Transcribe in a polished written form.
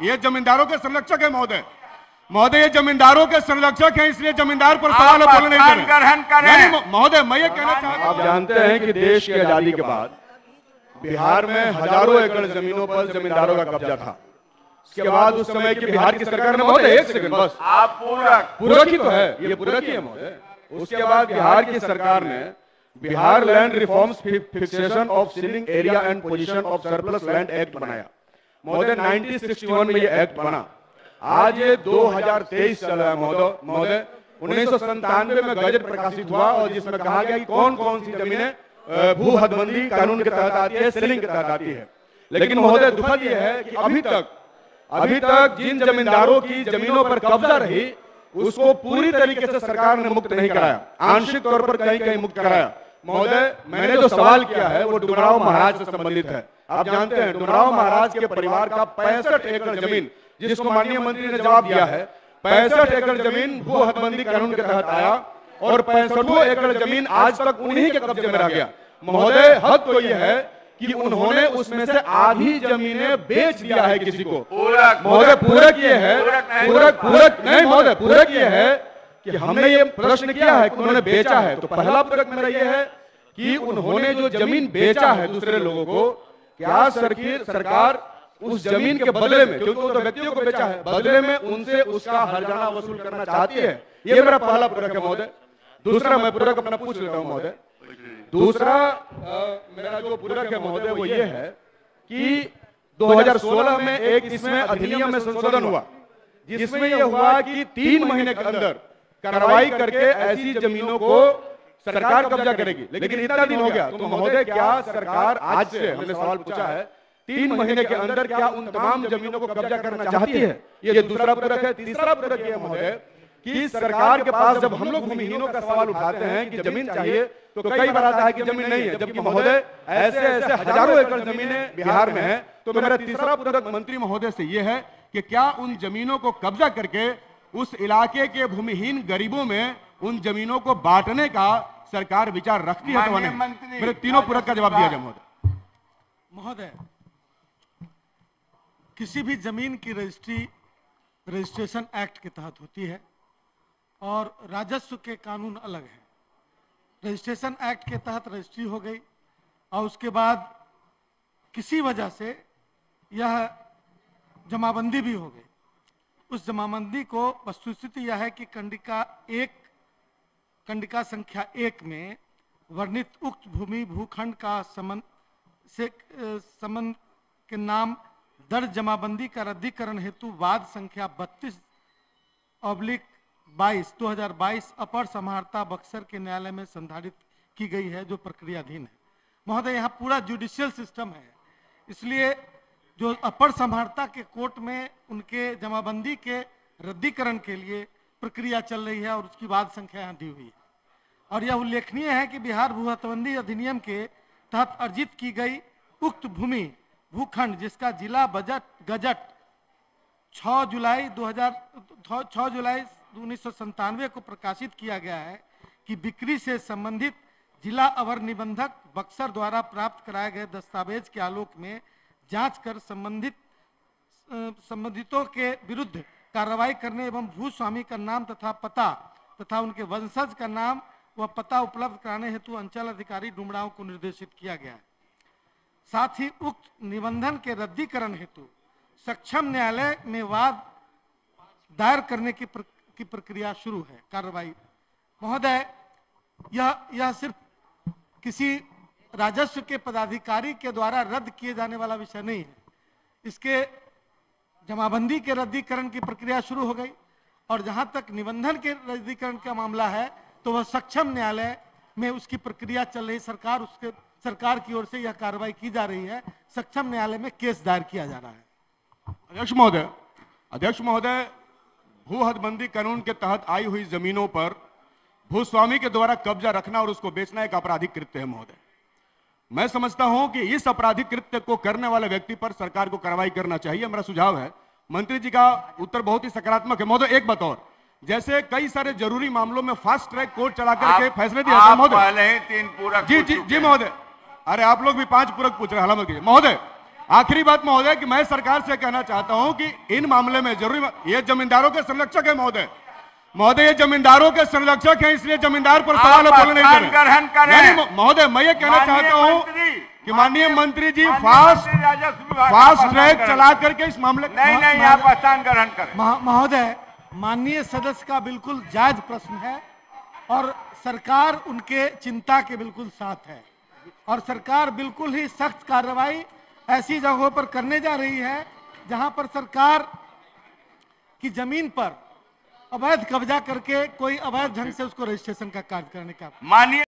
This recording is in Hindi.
ये जमींदारों के संरक्षक है महोदय। महोदय ये जमींदारों के संरक्षक हैं, इसलिए जमींदार पर सवाल बोलने नहीं ग्रहण करें। महोदय मैं ये कहना चाहता हूं, आप जानते हैं कि देश की आजादी के बाद बिहार में हजारों एकड़ जमीनों पर जमींदारों का कब्जा था। इसके बाद उस समय की बिहार की सरकार ने, महोदय एक सेकंड बस, आप पूरक ही तो है, ये पूरक ही है महोदय। उसके बाद बिहार की सरकार ने Bihar land reforms fixation of ceiling area and position of surplus land act बनाया महोदय। 1961 में ये एक्ट बना। आज ये 2023 चल रहा है महोदय। 1997 में गजट प्रकाशित हुआ और जिसमें कहा गया कि कौन कौन सी जमीनें भू हदबंदी कानून के तहत आती है, सीलिंग के तहत आती है। लेकिन महोदय दुखद यह है कि अभी तक जिन जमींदारों की जमीनों पर कब्जा रही उसको पूरी तरीके से सरकार ने मुक्त नहीं कराया, आंशिक तौर पर कहीं कहीं मुक्त कराया। महोदय मैंने जो सवाल किया है वो डुमराव महाराज से संबंधित है। आप जानते हैं डुमराव महाराज के परिवार का 65 एकड़ जमीन, जिसको माननीय मंत्री ने जवाब दिया है, 65 एकड़ जमीन भू हदबंदी कानून के तहत आया और 65 एकड़ जमीन आज तक उन्हीं के कब्जे में रह गया। महोदय हद तो यह है कि उन्होंने उसमें से आधी जमीनें बेच दिया है किसी को। महोदय पूरक ये है, पूरक नहीं महोदय, पूरक ये है कि हमने ये प्रश्न किया है कि उन्होंने बेचा है, तो पहला पूरक मेरा ये है कि उन्होंने जो जमीन बेचा है दूसरे लोगों को, क्या सरकार उस जमीन के बदले में, क्योंकि वो तो व्यक्तियों को बेचा है, बदले में उनसे उसका हर्जाना वसूल करना चाहती है? ये मेरा पहला पूरक है महोदय। दूसरा मैं पूरक अपना पूछ लेता हूं महोदय। दूसरा मेरा जो पूरक है महोदय वो ये है कि 2016 में एक इसमें अधिनियम में संशोधन हुआ, जिसमें यह हुआ कि 3 महीने के अंदर कार्रवाई करके ऐसी जमीनों को सरकार कब्जा करेगी। लेकिन इतना दिन हो गया, तो महोदय क्या सरकार आज से, हमने सवाल पूछा है, 3 महीने के अंदर क्या उन तमाम जमीनों को कब्जा करना चाहती है? ये दूसरा पूरक है। तीसरा पूरक ये महोदय कि सरकार के पास जब हम लोग भूमिहीनों का सवाल उठाते हैं कि जमीन चाहिए, तो कई बार आता है कि जमीन नहीं है, जबकि महोदय ऐसे हजारों एकड़ जमीनें बिहार में है। तो मेरा तीसरा पूरक मंत्री महोदय से यह है कि क्या उन जमीनों को कब्जा करके उस इलाके के भूमिहीन गरीबों में उन जमीनों को बांटने का सरकार विचार रखती है? तो मेरे तीनों पूरक का जवाब दिया जाए महोदय। महोदय किसी भी जमीन की रजिस्ट्रेशन एक्ट के तहत होती है और राजस्व के कानून अलग है। रजिस्ट्रेशन एक्ट के तहत रजिस्ट्री हो गई और उसके बाद किसी वजह से यह जमाबंदी भी हो गई। उस जमाबंदी को वस्तुस्थिति यह है कि कंडिका संख्या 1 में वर्णित उक्त भूमि भूखंड का संबंध के नाम दर्ज जमाबंदी का रद्दीकरण हेतु वाद संख्या 32/22 2022 अपर समाहर्ता बक्सर के न्यायालय में संधारित की गई है, जो प्रक्रियाधीन है। महोदय यहाँ पूरा जुडिशियल सिस्टम है, इसलिए जो अपर समाहर्ता के कोर्ट में उनके जमाबंदी के रद्दीकरण के लिए प्रक्रिया चल रही है और उसकी वाद संख्या यहाँ दी हुई है। और यह उल्लेखनीय है कि बिहार भू हदबंदी अधिनियम के तहत अर्जित की गई उक्त भूमि भूखंड, जिसका जिला गजट 6 जुलाई 1997 को प्रकाशित किया गया है कि बिक्री से संबंधित जिला अवर निबंधक बक्सर द्वारा प्राप्त कराए गए दस्तावेज के आलोक में जांच कर संबंधितों के विरुद्ध कार्रवाई करने एवं भूस्वामी का नाम तथा पता तथा उनके वंशज का नाम व पता उपलब्ध कराने हेतु अंचल अधिकारी डुमरांव को निर्देशित किया गया है। साथ ही उक्त निबंधन के रद्दीकरण हेतु सक्षम न्यायालय में वाद दायर करने की प्रक्रिया शुरू है। कार्रवाई महोदय यह सिर्फ किसी राजस्व के पदाधिकारी के द्वारा रद्द किए जाने वाला विषय नहीं है। इसके जमाबंदी के रद्दीकरण की प्रक्रिया शुरू हो गई और जहां तक निबंधन के रद्दीकरण का मामला है तो वह सक्षम न्यायालय में उसकी प्रक्रिया चल रही। सरकार की ओर से यह कार्रवाई की जा रही है, सक्षम न्यायालय में केस दायर किया जा रहा है। अध्यक्ष महोदय, भू हदबंदी कानून के तहत आई हुई जमीनों पर भूस्वामी के द्वारा कब्जा रखना और उसको बेचना एक आपराधिक कृत्य है महोदय। मैं समझता हूं कि इस आपराधिक कृत्य को करने वाले व्यक्ति पर सरकार को कार्रवाई करना चाहिए। मेरा सुझाव है, मंत्री जी का उत्तर बहुत ही सकारात्मक है महोदय। एक बात और, जैसे कई सारे जरूरी मामलों में फास्ट ट्रैक कोर्ट चला करके फैसले दिए जाते हैं महोदय। पहले ही 3 पूरक जी महोदय। अरे आप लोग भी 5 पूरक पूछ रहे हैं, महोदय आखिरी बात महोदय कि मैं सरकार से कहना चाहता हूं कि इन मामले में जरूरी ये जमींदारों के संरक्षक है महोदय। महोदय ये जमींदारों के संरक्षक हैं, इसलिए जमींदार पर सवाल बोलने नहीं ग्रहण करें। महोदय मैं ये कहना चाहता हूं कि माननीय मंत्री जी फास्ट ट्रैक चला करके इस मामले नहीं आप स्थान ग्रहण करें। महोदय, माननीय सदस्य का बिल्कुल जायज प्रश्न है और सरकार उनके चिंता के बिल्कुल साथ है और सरकार बिल्कुल ही सख्त कार्रवाई ऐसी जगहों पर करने जा रही है जहां पर सरकार की जमीन पर अवैध कब्जा करके कोई अवैध ढंग से उसको रजिस्ट्रेशन का कार्य करने का माननीय